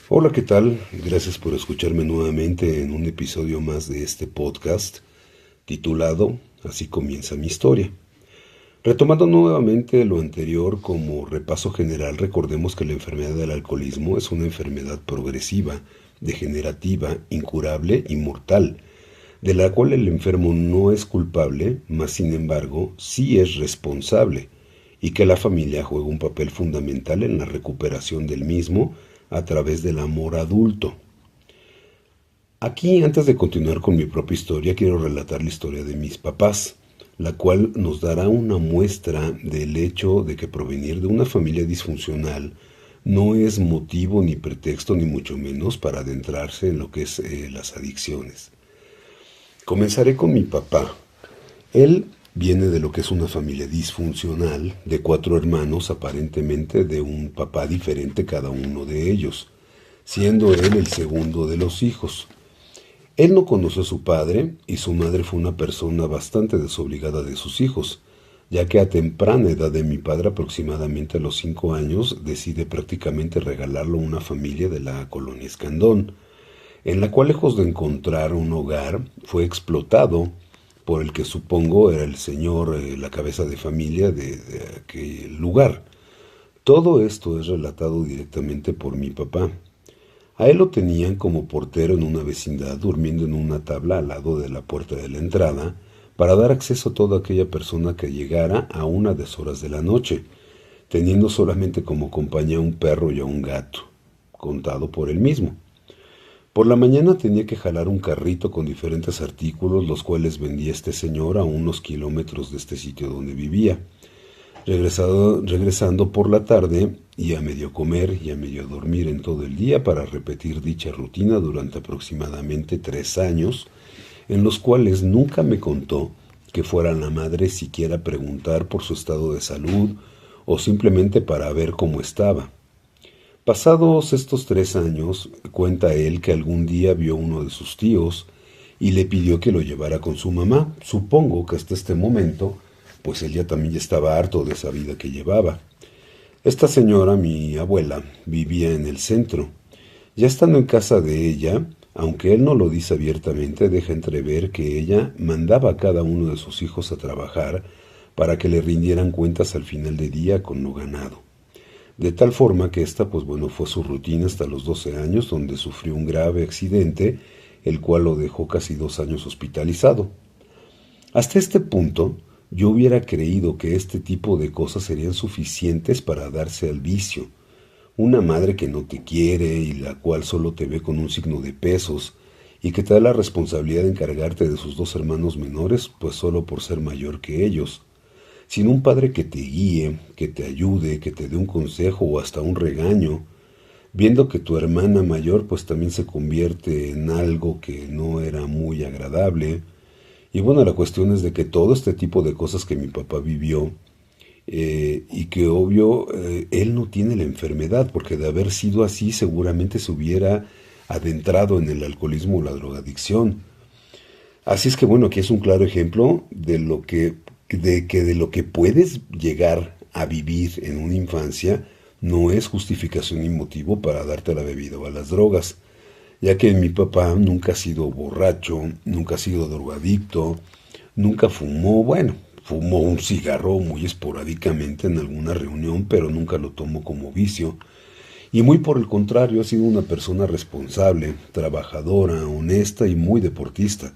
Hola, ¿qué tal? Gracias por escucharme nuevamente en un episodio más de este podcast titulado Así comienza mi historia. Retomando nuevamente lo anterior como repaso general, recordemos que la enfermedad del alcoholismo es una enfermedad progresiva, degenerativa, incurable y mortal, de la cual el enfermo no es culpable, mas sin embargo sí es responsable, y que la familia juega un papel fundamental en la recuperación del mismo a través del amor adulto. Aquí, antes de continuar con mi propia historia, quiero relatar la historia de mis papás, la cual nos dará una muestra del hecho de que provenir de una familia disfuncional no es motivo ni pretexto ni mucho menos para adentrarse en lo que es las adicciones. Comenzaré con mi papá. Él viene de lo que es una familia disfuncional, de 4 hermanos, aparentemente de un papá diferente cada uno de ellos, siendo él el segundo de los hijos. Él no conoció a su padre y su madre fue una persona bastante desobligada de sus hijos, ya que a temprana edad de mi padre, aproximadamente a los 5 años, decide prácticamente regalarlo a una familia de la colonia Escandón, en la cual, lejos de encontrar un hogar, fue explotado por el que supongo era el señor, la cabeza de familia de aquel lugar. Todo esto es relatado directamente por mi papá. A él lo tenían como portero en una vecindad, durmiendo en una tabla al lado de la puerta de la entrada, para dar acceso a toda aquella persona que llegara a una deshoras de la noche, teniendo solamente como compañía a un perro y a un gato, contado por él mismo. Por la mañana tenía que jalar un carrito con diferentes artículos, los cuales vendía este señor a unos kilómetros de este sitio donde vivía. Regresando por la tarde y a medio comer y a medio dormir en todo el día para repetir dicha rutina durante aproximadamente 3 años, en los cuales nunca me contó que fuera la madre siquiera a preguntar por su estado de salud o simplemente para ver cómo estaba. Pasados estos 3 años, cuenta él que algún día vio a uno de sus tíos y le pidió que lo llevara con su mamá. Supongo que hasta este momento, pues él ya también estaba harto de esa vida que llevaba. Esta señora, mi abuela, vivía en el centro. Ya estando en casa de ella, aunque él no lo dice abiertamente, deja entrever que ella mandaba a cada uno de sus hijos a trabajar para que le rindieran cuentas al final de día con lo ganado. De tal forma que esta, pues bueno, fue su rutina hasta los 12 años, donde sufrió un grave accidente, el cual lo dejó casi 2 años hospitalizado. Hasta este punto, yo hubiera creído que este tipo de cosas serían suficientes para darse al vicio. Una madre que no te quiere y la cual solo te ve con un signo de pesos y que te da la responsabilidad de encargarte de sus 2 hermanos menores, pues solo por ser mayor que ellos. Sin un padre que te guíe, que te ayude, que te dé un consejo o hasta un regaño, viendo que tu hermana mayor pues también se convierte en algo que no era muy agradable. Y bueno, la cuestión es de que todo este tipo de cosas que mi papá vivió, y que obvio él no tiene la enfermedad, porque de haber sido así seguramente se hubiera adentrado en el alcoholismo o la drogadicción. Así es que bueno, aquí es un claro ejemplo de lo que puedes llegar a vivir en una infancia no es justificación ni motivo para darte la bebida o a las drogas, ya que mi papá nunca ha sido borracho, nunca ha sido drogadicto, nunca fumó, bueno, fumó un cigarro muy esporádicamente en alguna reunión, pero nunca lo tomó como vicio. Y muy por el contrario, ha sido una persona responsable, trabajadora, honesta y muy deportista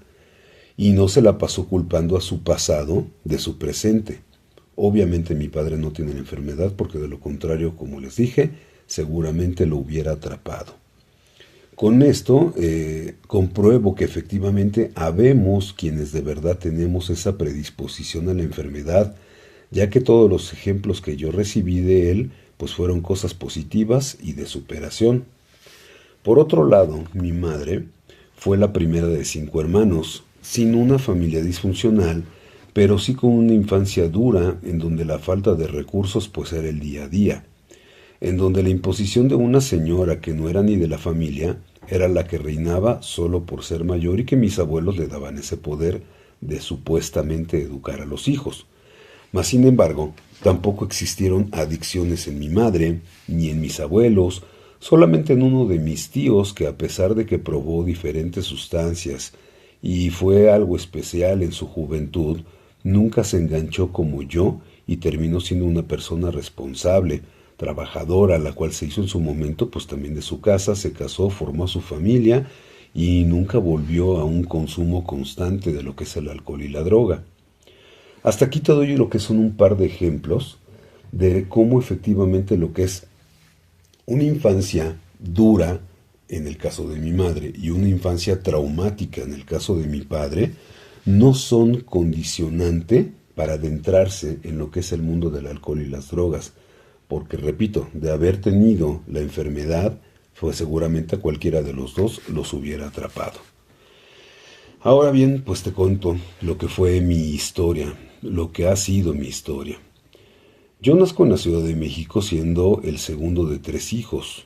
y no se la pasó culpando a su pasado de su presente. Obviamente mi padre no tiene la enfermedad porque de lo contrario, como les dije, seguramente lo hubiera atrapado. Con esto compruebo que efectivamente habemos quienes de verdad tenemos esa predisposición a la enfermedad, ya que todos los ejemplos que yo recibí de él pues fueron cosas positivas y de superación. Por otro lado, mi madre fue la primera de 5 hermanos, sin una familia disfuncional, pero sí con una infancia dura en donde la falta de recursos pues era el día a día, en donde la imposición de una señora que no era ni de la familia era la que reinaba solo por ser mayor y que mis abuelos le daban ese poder de supuestamente educar a los hijos. Mas sin embargo, tampoco existieron adicciones en mi madre, ni en mis abuelos, Solamente en uno de mis tíos, que a pesar de que probó diferentes sustancias y fue algo especial en su juventud, nunca se enganchó como yo y terminó siendo una persona responsable, trabajadora, la cual se hizo en su momento pues también de su casa, se casó, formó su familia y nunca volvió a un consumo constante de lo que es el alcohol y la droga. Hasta aquí te doy lo que son un par de ejemplos de cómo efectivamente lo que es una infancia dura en el caso de mi madre y una infancia traumática en el caso de mi padre no son condicionante para adentrarse en lo que es el mundo del alcohol y las drogas, porque repito, de haber tenido la enfermedad, pues seguramente a cualquiera de los dos los hubiera atrapado. Ahora bien, pues te cuento lo que fue mi historia, lo que ha sido mi historia. Yo nazco en la Ciudad de México siendo el segundo de 3 hijos.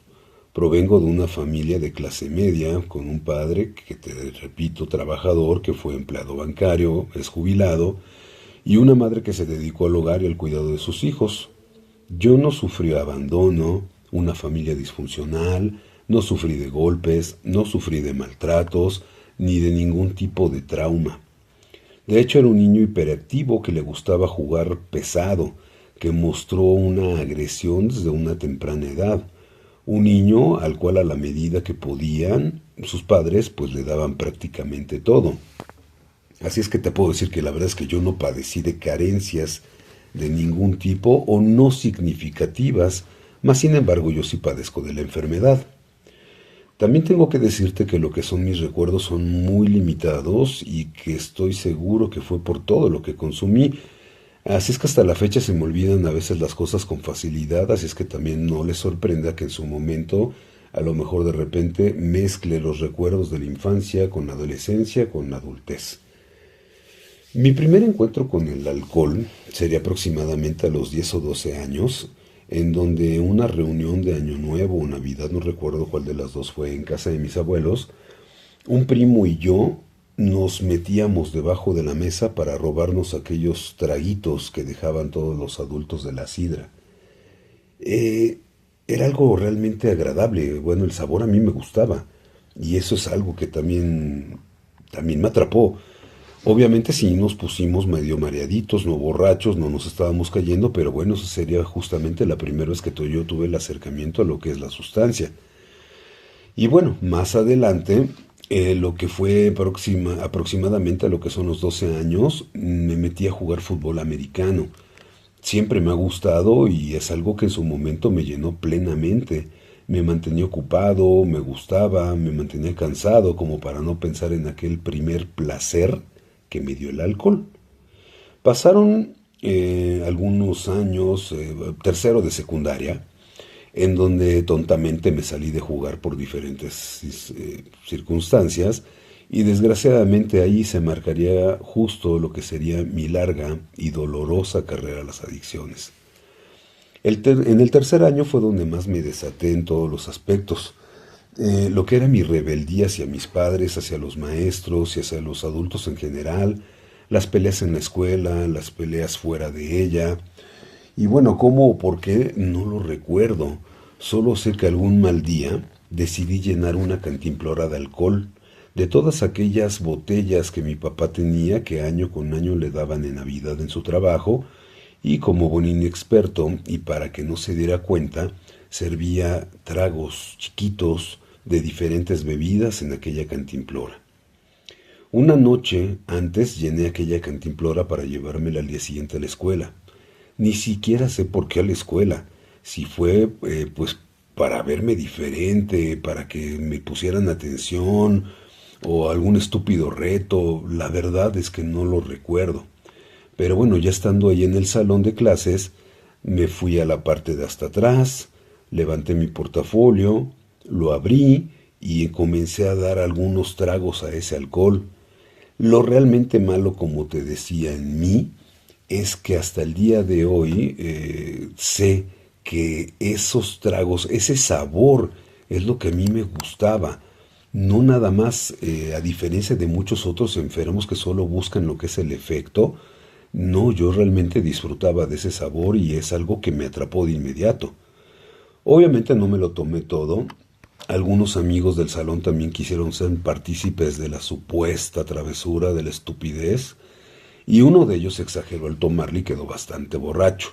Provengo de una familia de clase media, con un padre que, te repito, trabajador, que fue empleado bancario, es jubilado, y una madre que se dedicó al hogar y al cuidado de sus hijos. Yo no sufrí abandono, una familia disfuncional, no sufrí de golpes, no sufrí de maltratos, ni de ningún tipo de trauma. De hecho, era un niño hiperactivo que le gustaba jugar pesado, que mostró una agresión desde una temprana edad. Un niño al cual a la medida que podían, sus padres pues le daban prácticamente todo. Así es que te puedo decir que la verdad es que yo no padecí de carencias de ningún tipo o no significativas, mas sin embargo yo sí padezco de la enfermedad. También tengo que decirte que lo que son mis recuerdos son muy limitados y que estoy seguro que fue por todo lo que consumí. Así es que hasta la fecha se me olvidan a veces las cosas con facilidad, así es que también no les sorprenda que en su momento a lo mejor de repente mezcle los recuerdos de la infancia con la adolescencia, con la adultez. Mi primer encuentro con el alcohol sería aproximadamente a los 10 o 12 años, en donde una reunión de Año Nuevo o Navidad, no recuerdo cuál de las dos fue, en casa de mis abuelos, un primo y yo nos metíamos debajo de la mesa para robarnos aquellos traguitos que dejaban todos los adultos de la sidra. Era algo realmente agradable, bueno, el sabor a mí me gustaba y eso es algo que también me atrapó. Obviamente sí nos pusimos medio mareaditos, no borrachos, no nos estábamos cayendo, pero bueno, eso sería justamente la primera vez que yo tuve el acercamiento a lo que es la sustancia. Y bueno, más adelante, lo que fue aproximadamente a lo que son los 12 años, me metí a jugar fútbol americano. Siempre me ha gustado y es algo que en su momento me llenó plenamente. Me mantenía ocupado, me gustaba, me mantenía cansado como para no pensar en aquel primer placer que me dio el alcohol. Pasaron algunos años, tercero de secundaria, en donde tontamente me salí de jugar por diferentes circunstancias y desgraciadamente ahí se marcaría justo lo que sería mi larga y dolorosa carrera a las adicciones. En el tercer año fue donde más me desaté en todos los aspectos. Lo que era mi rebeldía hacia mis padres, hacia los maestros y hacia los adultos en general, las peleas en la escuela, las peleas fuera de ella. Y bueno, ¿cómo o por qué? No lo recuerdo. Solo sé que algún mal día decidí llenar una cantimplora de alcohol, de todas aquellas botellas que mi papá tenía que año con año le daban en Navidad en su trabajo, y como buen inexperto, y para que no se diera cuenta, servía tragos chiquitos de diferentes bebidas en aquella cantimplora. Una noche antes llené aquella cantimplora para llevármela al día siguiente a la escuela. Ni siquiera sé por qué a la escuela, si fue pues para verme diferente, para que me pusieran atención o algún estúpido reto, la verdad es que no lo recuerdo. Pero bueno, ya estando ahí en el salón de clases, me fui a la parte de hasta atrás, levanté mi portafolio, lo abrí y comencé a dar algunos tragos a ese alcohol. Lo realmente malo, como te decía, en mí, es que hasta el día de hoy sé que esos tragos, ese sabor, es lo que a mí me gustaba. No nada más, a diferencia de muchos otros enfermos que solo buscan lo que es el efecto, no, yo realmente disfrutaba de ese sabor y es algo que me atrapó de inmediato. Obviamente no me lo tomé todo. Algunos amigos del salón también quisieron ser partícipes de la supuesta travesura, de la estupidez, y uno de ellos exageró al tomarle y quedó bastante borracho.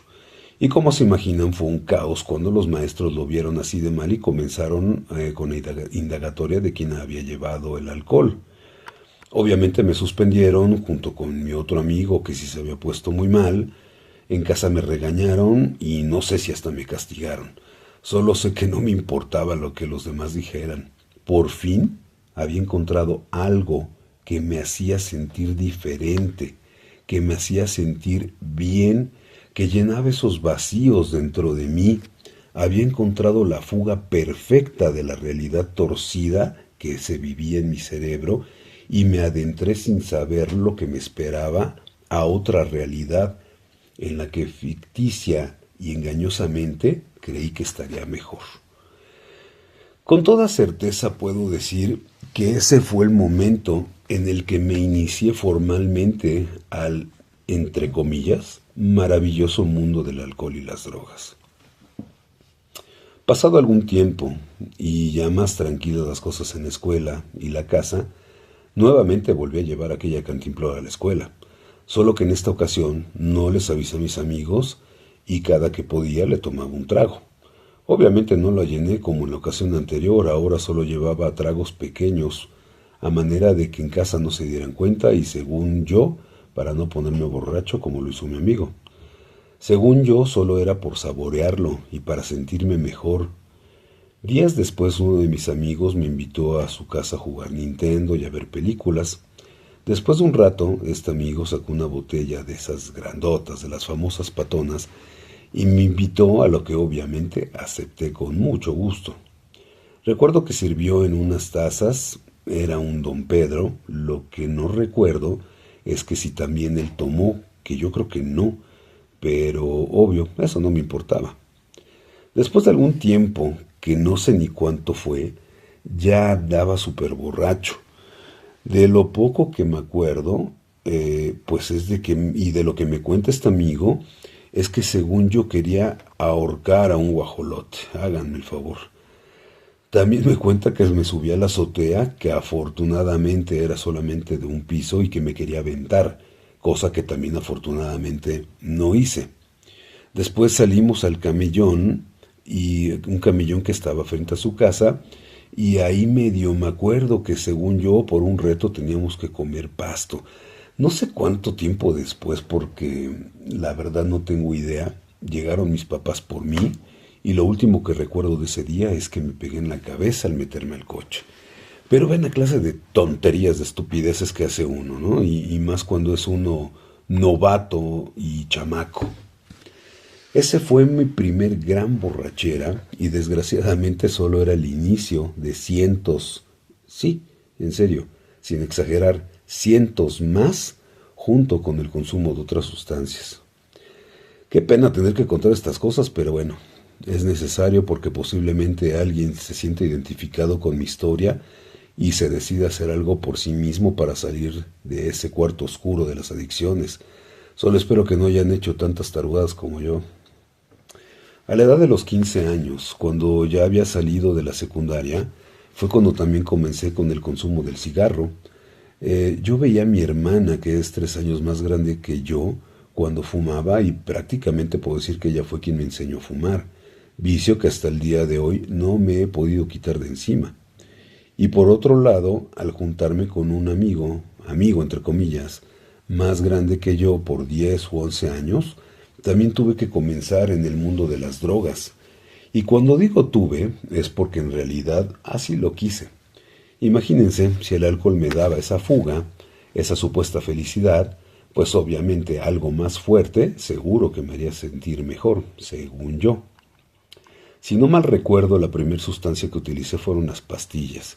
Y como se imaginan, fue un caos cuando los maestros lo vieron así de mal y comenzaron con la indagatoria de quién había llevado el alcohol. Obviamente me suspendieron junto con mi otro amigo que sí se había puesto muy mal. En casa me regañaron y no sé si hasta me castigaron. Solo sé que no me importaba lo que los demás dijeran. Por fin había encontrado algo que me hacía sentir diferente, que me hacía sentir bien, que llenaba esos vacíos dentro de mí. Había encontrado la fuga perfecta de la realidad torcida que se vivía en mi cerebro y me adentré sin saber lo que me esperaba a otra realidad en la que ficticia y engañosamente creí que estaría mejor. Con toda certeza puedo decir que ese fue el momento en el que me inicié formalmente al, entre comillas, maravilloso mundo del alcohol y las drogas. Pasado algún tiempo y ya más tranquilas las cosas en la escuela y la casa, nuevamente volví a llevar aquella cantimplora a la escuela, solo que en esta ocasión no les avisé a mis amigos y cada que podía le tomaba un trago. Obviamente no la llené como en la ocasión anterior, ahora solo llevaba tragos pequeños, a manera de que en casa no se dieran cuenta y según yo, para no ponerme borracho como lo hizo mi amigo. Según yo, solo era por saborearlo y para sentirme mejor. Días después uno de mis amigos me invitó a su casa a jugar Nintendo y a ver películas. Después de un rato, este amigo sacó una botella de esas grandotas, de las famosas patonas, y me invitó a lo que obviamente acepté con mucho gusto. Recuerdo que sirvió en unas tazas, era un Don Pedro, lo que no recuerdo es que si también él tomó, que yo creo que no, pero obvio, eso no me importaba. Después de algún tiempo, que no sé ni cuánto fue, ya andaba súper borracho. De lo poco que me acuerdo, pues es de que, y de lo que me cuenta este amigo, es que según yo quería ahorcar a un guajolote, háganme el favor. También me cuenta que me subí a la azotea, que afortunadamente era solamente de un piso y que me quería aventar, cosa que también afortunadamente no hice. Después salimos al camellón, y un camellón que estaba frente a su casa, y ahí medio me acuerdo que según yo por un reto teníamos que comer pasto. No sé cuánto tiempo después, porque la verdad no tengo idea, llegaron mis papás por mí y lo último que recuerdo de ese día es que me pegué en la cabeza al meterme al coche. Pero ven la clase de tonterías, de estupideces que hace uno, ¿no? Y más cuando es uno novato y chamaco. Ese fue mi primer gran borrachera y desgraciadamente solo era el inicio de cientos, sí, en serio, sin exagerar, cientos más junto con el consumo de otras sustancias. Qué pena tener que contar estas cosas, pero bueno, es necesario porque posiblemente alguien se siente identificado con mi historia y se decide hacer algo por sí mismo para salir de ese cuarto oscuro de las adicciones. Solo espero que no hayan hecho tantas tarugadas como yo. A la edad de los 15 años, cuando ya había salido de la secundaria, fue cuando también comencé con el consumo del cigarro. Yo veía a mi hermana, que es 3 años más grande que yo, cuando fumaba y prácticamente puedo decir que ella fue quien me enseñó a fumar, vicio que hasta el día de hoy no me he podido quitar de encima. Y por otro lado, al juntarme con un amigo entre comillas, más grande que yo por 10 u 11 años, también tuve que comenzar en el mundo de las drogas. Y cuando digo tuve, es porque en realidad así lo quise. Imagínense si el alcohol me daba esa fuga, esa supuesta felicidad, pues obviamente algo más fuerte seguro que me haría sentir mejor, según yo. Si no mal recuerdo, la primera sustancia que utilicé fueron las pastillas.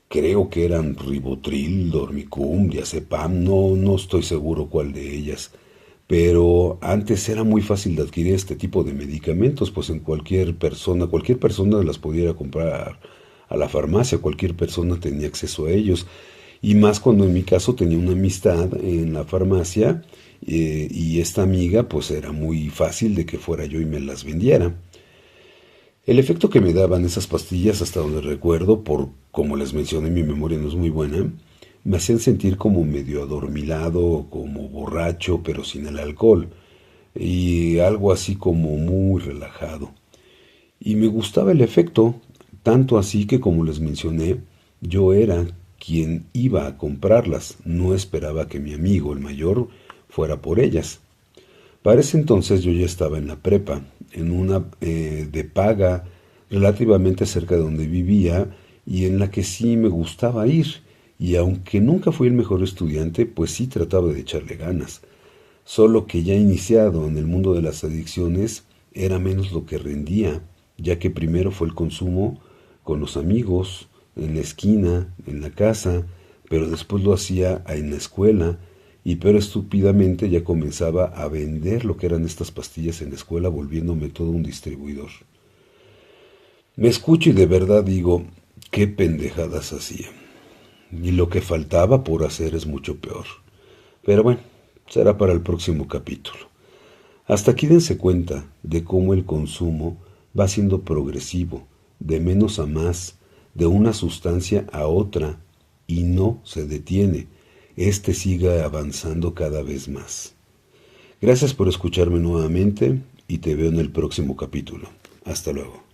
Creo que eran Ribotril, Dormicum, Diazepam, no estoy seguro cuál de ellas. Pero antes era muy fácil de adquirir este tipo de medicamentos, pues en cualquier persona las pudiera comprar a la farmacia, cualquier persona tenía acceso a ellos. Y más cuando en mi caso tenía una amistad en la farmacia y esta amiga pues era muy fácil de que fuera yo y me las vendiera. El efecto que me daban esas pastillas, hasta donde recuerdo, por como les mencioné, mi memoria no es muy buena, me hacían sentir como medio adormilado, como borracho, pero sin el alcohol, y algo así como muy relajado. Y me gustaba el efecto, tanto así que como les mencioné, yo era quien iba a comprarlas, no esperaba que mi amigo, el mayor, fuera por ellas. Para ese entonces yo ya estaba en la prepa, en una de paga relativamente cerca de donde vivía y en la que sí me gustaba ir. Y aunque nunca fui el mejor estudiante, pues sí trataba de echarle ganas. Solo que ya iniciado en el mundo de las adicciones era menos lo que rendía, ya que primero fue el consumo con los amigos, en la esquina, en la casa, pero después lo hacía en la escuela y pero estúpidamente ya comenzaba a vender lo que eran estas pastillas en la escuela, volviéndome todo un distribuidor. Me escucho y de verdad digo, qué pendejadas hacía. Y lo que faltaba por hacer es mucho peor. Pero bueno, será para el próximo capítulo. Hasta aquí dense cuenta de cómo el consumo va siendo progresivo, de menos a más, de una sustancia a otra, y no se detiene. Este sigue avanzando cada vez más. Gracias por escucharme nuevamente y te veo en el próximo capítulo. Hasta luego.